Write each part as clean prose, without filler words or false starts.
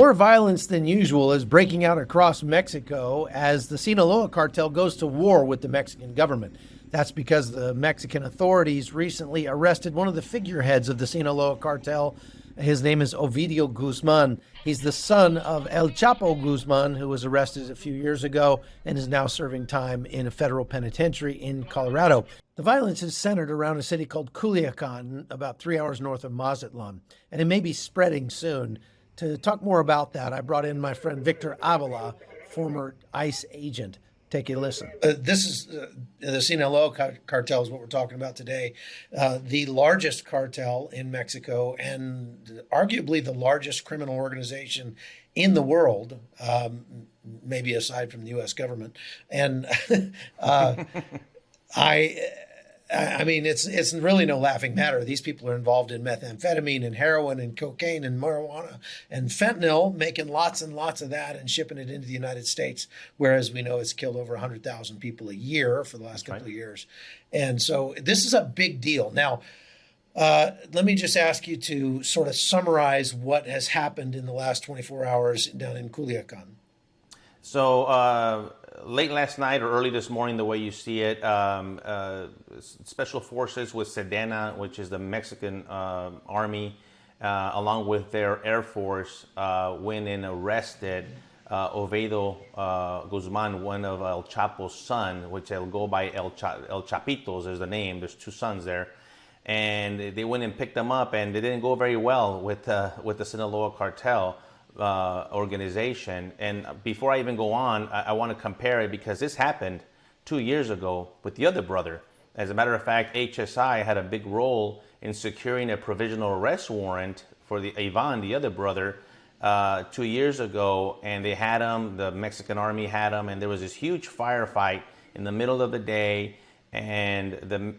More violence than usual is breaking out across Mexico as the Sinaloa Cartel goes to war with the Mexican government. That's because the Mexican authorities recently arrested one of the figureheads of the Sinaloa Cartel. His name is Ovidio Guzman. He's the son of El Chapo Guzman, who was arrested a few years ago and is now serving time in a federal penitentiary in Colorado. The violence is centered around a city called Culiacan, about 3 hours north of Mazatlan, and it may be spreading soon. To talk more about that, I brought in my friend Victor Avila, former ICE agent. Take a listen. This is the Sinaloa Cartel is what we're talking about today. The largest cartel in Mexico and arguably the largest criminal organization in the world, maybe aside from the U.S. government. And I mean, it's really no laughing matter. These people are involved in methamphetamine and heroin and cocaine and marijuana and fentanyl, making lots and lots of that and shipping it into the United States, whereas we know it's killed over 100,000 people a year for the last couple of years. And so this is a big deal. Now, let me just ask you to sort of summarize what has happened in the last 24 hours down in Culiacan. So late last night or early this morning, the way you see it, special forces with Sedena, which is the Mexican army, along with their air force, went and arrested Ovidio Guzman, one of El Chapo's son, which they'll go by El Chapitos is the name. There's two sons there. And they went and picked them up, and they didn't go very well with the Sinaloa Cartel organization. And before I even go on, I want to compare it because this happened 2 years ago with the other brother. As a matter of fact, HSI had a big role in securing a provisional arrest warrant for the Ivan, the other brother, 2 years ago, and they had him. The Mexican army had him, and there was this huge firefight in the middle of the day, and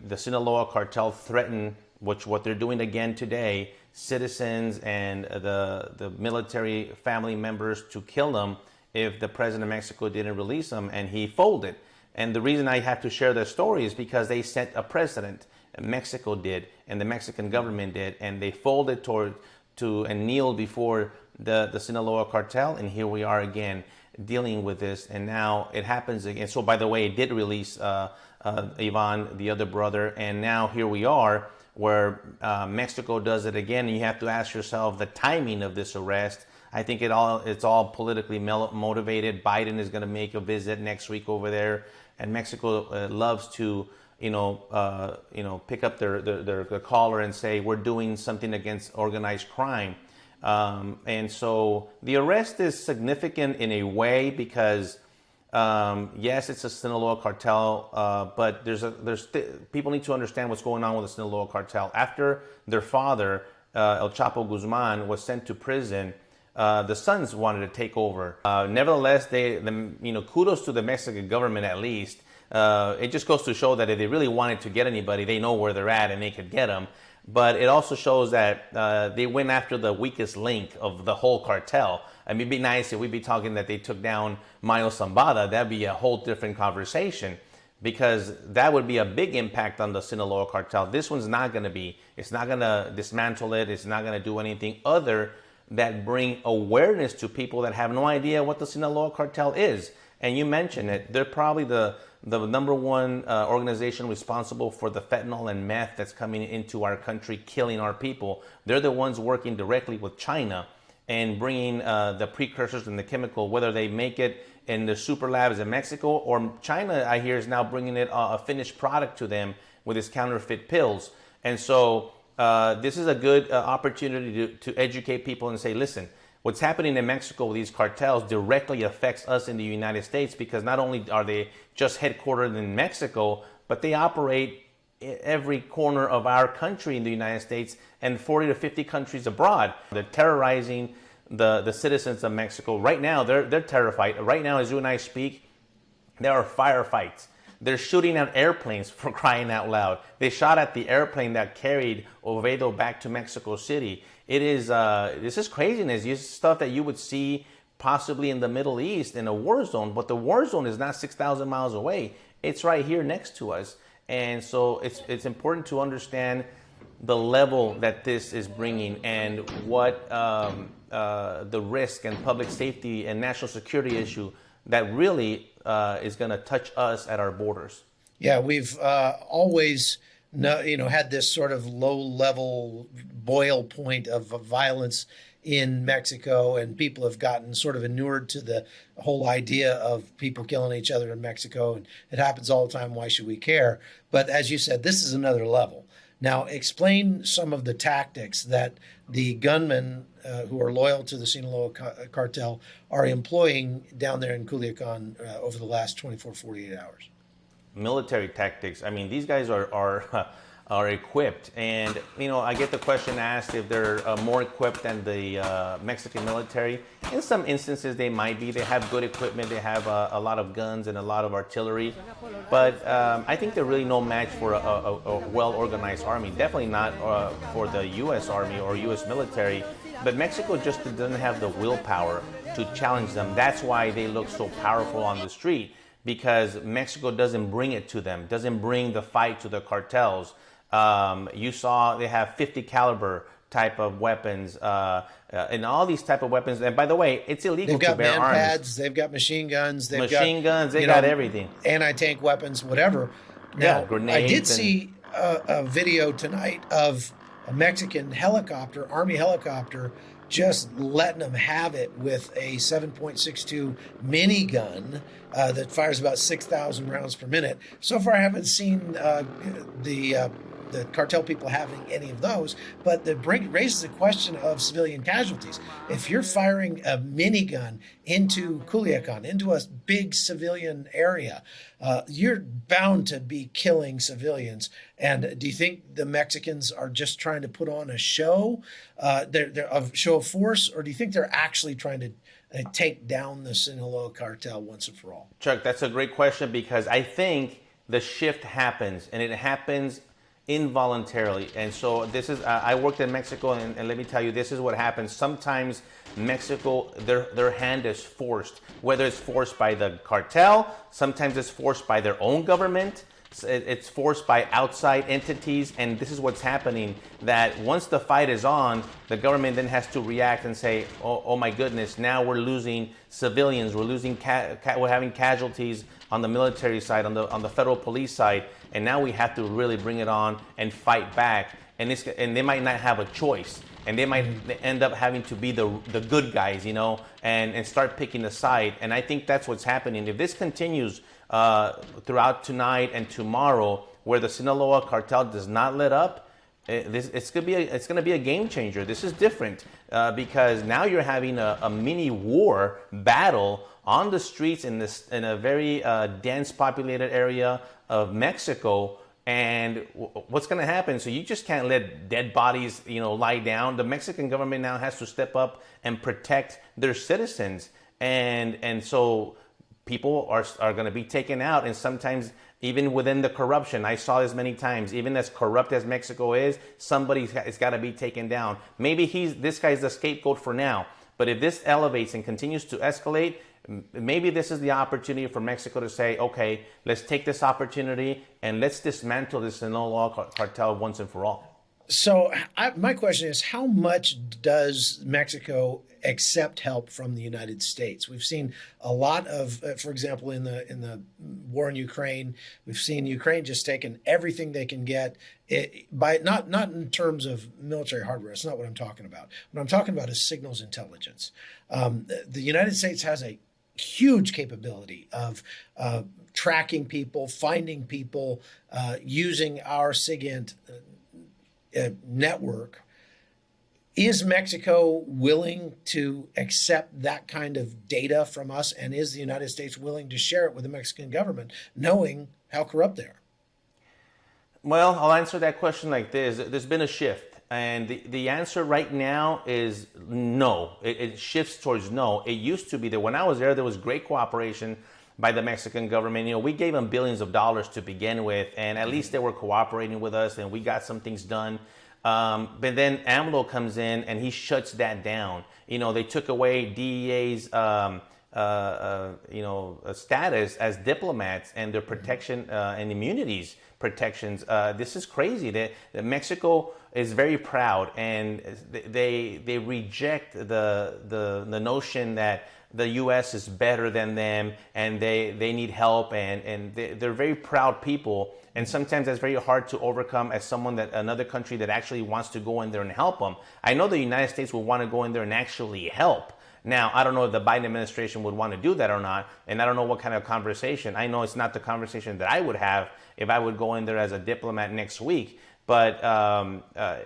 the Sinaloa Cartel threatened, what they're doing again today, citizens and the military family members to kill them if the president of Mexico didn't release them, and he folded. And the reason I have to share this story is because they set a precedent. Mexico did, and the Mexican government did, and they folded and kneeled before the Sinaloa Cartel, and here we are again dealing with this, and now it happens again. So by the way, it did release Ivan, the other brother, and now here we are where Mexico does it again, and you have to ask yourself the timing of this arrest. I think it's all politically motivated. Biden is going to make a visit next week over there, and Mexico loves to, pick up their collar and say we're doing something against organized crime. And so the arrest is significant in a way because yes, it's a Sinaloa Cartel, but people need to understand what's going on with the Sinaloa Cartel. After their father, El Chapo Guzman, was sent to prison, the sons wanted to take over. Nevertheless, kudos to the Mexican government at least. It just goes to show that if they really wanted to get anybody, they know where they're at and they could get them. But it also shows that they went after the weakest link of the whole cartel. I mean, it'd be nice if we'd be talking that they took down Mayo Zambada. That'd be a whole different conversation because that would be a big impact on the Sinaloa Cartel. This one's not going to be. It's not going to dismantle it. It's not going to do anything other than bring awareness to people that have no idea what the Sinaloa Cartel is. And you mentioned it. They're probably the number one organization responsible for the fentanyl and meth that's coming into our country, killing our people. They're the ones working directly with China and bringing the precursors and the chemical, whether they make it in the super labs in Mexico or China, I hear, is now bringing it a finished product to them with its counterfeit pills. And so this is a good opportunity to educate people and say, listen, what's happening in Mexico with these cartels directly affects us in the United States because not only are they just headquartered in Mexico, but they operate every corner of our country in the United States and 40 to 50 countries abroad. They're terrorizing the citizens of Mexico. Right now, they're terrified. Right now, as you and I speak, there are firefights. They're shooting at airplanes, for crying out loud. They shot at the airplane that carried Ovidio back to Mexico City. This is craziness. This is stuff that you would see possibly in the Middle East in a war zone, but the war zone is not 6,000 miles away. It's right here next to us. And so it's important to understand the level that this is bringing and what the risk and public safety and national security issue that really is going to touch us at our borders. Yeah, we've always had this sort of low-level boil point of violence in Mexico, and people have gotten sort of inured to the whole idea of people killing each other in Mexico, and it happens all the time. Why should we care? But as you said, this is another level. Now, explain some of the tactics that the gunmen who are loyal to the Sinaloa Cartel are employing down there in Culiacan over the last 24, 48 hours. Military tactics. I mean, these guys are equipped, and I get the question asked if they're more equipped than the Mexican military. In some instances, they might be. They have good equipment. They have a lot of guns and a lot of artillery, but I think they're really no match for a well-organized army. Definitely not for the U.S. Army or U.S. military. But Mexico just doesn't have the willpower to challenge them. That's why they look so powerful on the street, because Mexico doesn't bring it to them, doesn't bring the fight to the cartels. You saw they have 50 caliber type of weapons and all these type of weapons. And by the way, it's illegal to bear arms. They've got man-pads, they've got machine guns, they've got they got everything. Anti-tank weapons, whatever. Now, grenades. I did see a video tonight of a Mexican helicopter, Army helicopter, just letting them have it with a 7.62 minigun that fires about 6,000 rounds per minute. So far, I haven't seen the cartel people having any of those, but that raises the question of civilian casualties. If you're firing a minigun into Culiacan, into a big civilian area, you're bound to be killing civilians. And do you think the Mexicans are just trying to put on a show, they're a show of force, or do you think they're actually trying to take down the Sinaloa Cartel once and for all? Chuck, that's a great question, because I think the shift happens, and it happens involuntarily. And so this is, I worked in Mexico, and let me tell you, this is what happens. Sometimes Mexico, their hand is forced, whether it's forced by the cartel, sometimes it's forced by their own government, it's forced by outside entities. And this is what's happening, that once the fight is on, the government then has to react and say, oh my goodness, now we're losing civilians, we're losing we're having casualties on the military side, on the federal police side, and now we have to really bring it on and fight back. And they might not have a choice, and they might end up having to be the good guys, and start picking a side. And I think that's what's happening. If this continues throughout tonight and tomorrow, where the Sinaloa Cartel does not let up, it's going to be a game changer. This is different because now you're having a mini war battle on the streets in a very dense populated area of Mexico. And what's going to happen? So you just can't let dead bodies, lie down. The Mexican government now has to step up and protect their citizens, and so people are going to be taken out. And sometimes even within the corruption, I saw this many times. Even as corrupt as Mexico is, somebody's got to be taken down. Maybe this guy's the scapegoat for now, but if this elevates and continues to escalate, maybe this is the opportunity for Mexico to say, okay, let's take this opportunity and let's dismantle the Sinaloa Cartel once and for all. So my question is, how much does Mexico accept help from the United States? We've seen a lot of, for example, in the war in Ukraine, we've seen Ukraine just taking everything they can get, by not in terms of military hardware. That's not what I'm talking about. What I'm talking about is signals intelligence. The United States has a huge capability of tracking people, finding people, using our SIGINT network. Is Mexico willing to accept that kind of data from us? And is the United States willing to share it with the Mexican government, knowing how corrupt they are? Well, I'll answer that question like this. There's been a shift. And the answer right now is no. It shifts towards no. It used to be that when I was there was great cooperation by the Mexican government. We gave them billions of dollars to begin with, and at least they were cooperating with us, and we got some things done. But then AMLO comes in and he shuts that down. They took away DEA's status as diplomats and their protection and immunities protections. This is crazy. That Mexico is very proud, and they reject the notion that the U.S. is better than them and they need help, and they're very proud people. And sometimes that's very hard to overcome as another country that actually wants to go in there and help them. I know the United States will want to go in there and actually help. Now, I don't know if the Biden administration would want to do that or not, and I don't know what kind of conversation. I know it's not the conversation that I would have if I would go in there as a diplomat next week, but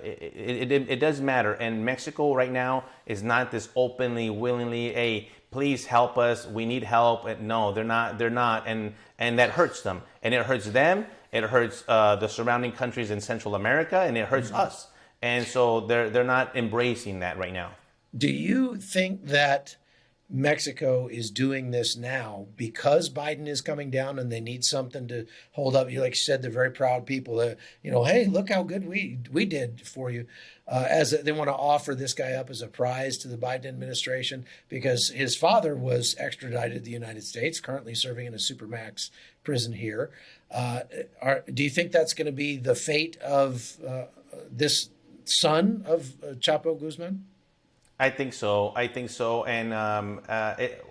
it does matter. And Mexico right now is not this openly, willingly, hey, please help us, we need help. No, they're not, and that hurts them. And it hurts them, it hurts the surrounding countries in Central America, and it hurts us. And so they're not embracing that right now. Do you think that Mexico is doing this now because Biden is coming down and they need something to hold up? You, like you said, they're very proud people that, hey, look how good we did for you. As they want to offer this guy up as a prize to the Biden administration because his father was extradited to the United States, currently serving in a supermax prison here. Do you think that's going to be the fate of this son of Chapo Guzman? I think so. And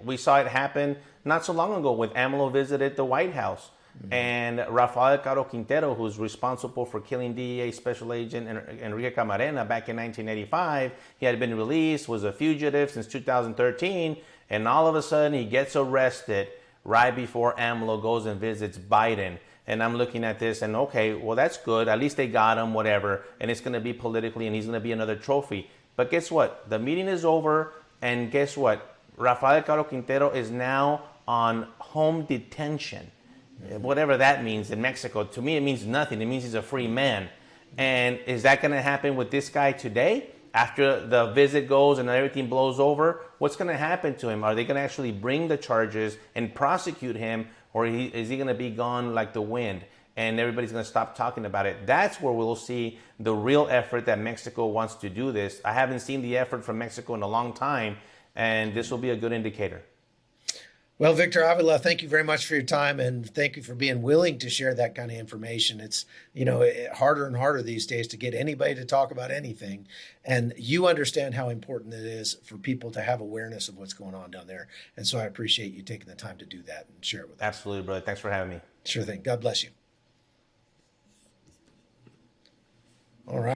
we saw it happen not so long ago when AMLO visited the White House. Mm-hmm. And Caro Quintero, who's responsible for killing DEA Special Agent Enrique Camarena back in 1985, he had been released, was a fugitive since 2013, and all of a sudden he gets arrested right before AMLO goes and visits Biden. And I'm looking at this and, okay, well, that's good. At least they got him, whatever. And it's going to be politically, and he's going to be another trophy. But guess what? The meeting is over, and guess what? Caro Quintero is now on home detention, whatever that means in Mexico. To me, it means nothing. It means he's a free man. And is that going to happen with this guy today? After the visit goes and everything blows over, what's going to happen to him? Are they going to actually bring the charges and prosecute him, or is he going to be gone like the wind? And everybody's going to stop talking about it. That's where we'll see the real effort that Mexico wants to do this. I haven't seen the effort from Mexico in a long time, and this will be a good indicator. Well, Victor Avila, thank you very much for your time, and thank you for being willing to share that kind of information. It's, harder and harder these days to get anybody to talk about anything. And you understand how important it is for people to have awareness of what's going on down there. And so I appreciate you taking the time to do that and share it with us. Absolutely, brother. Thanks for having me. Sure thing. God bless you. All right.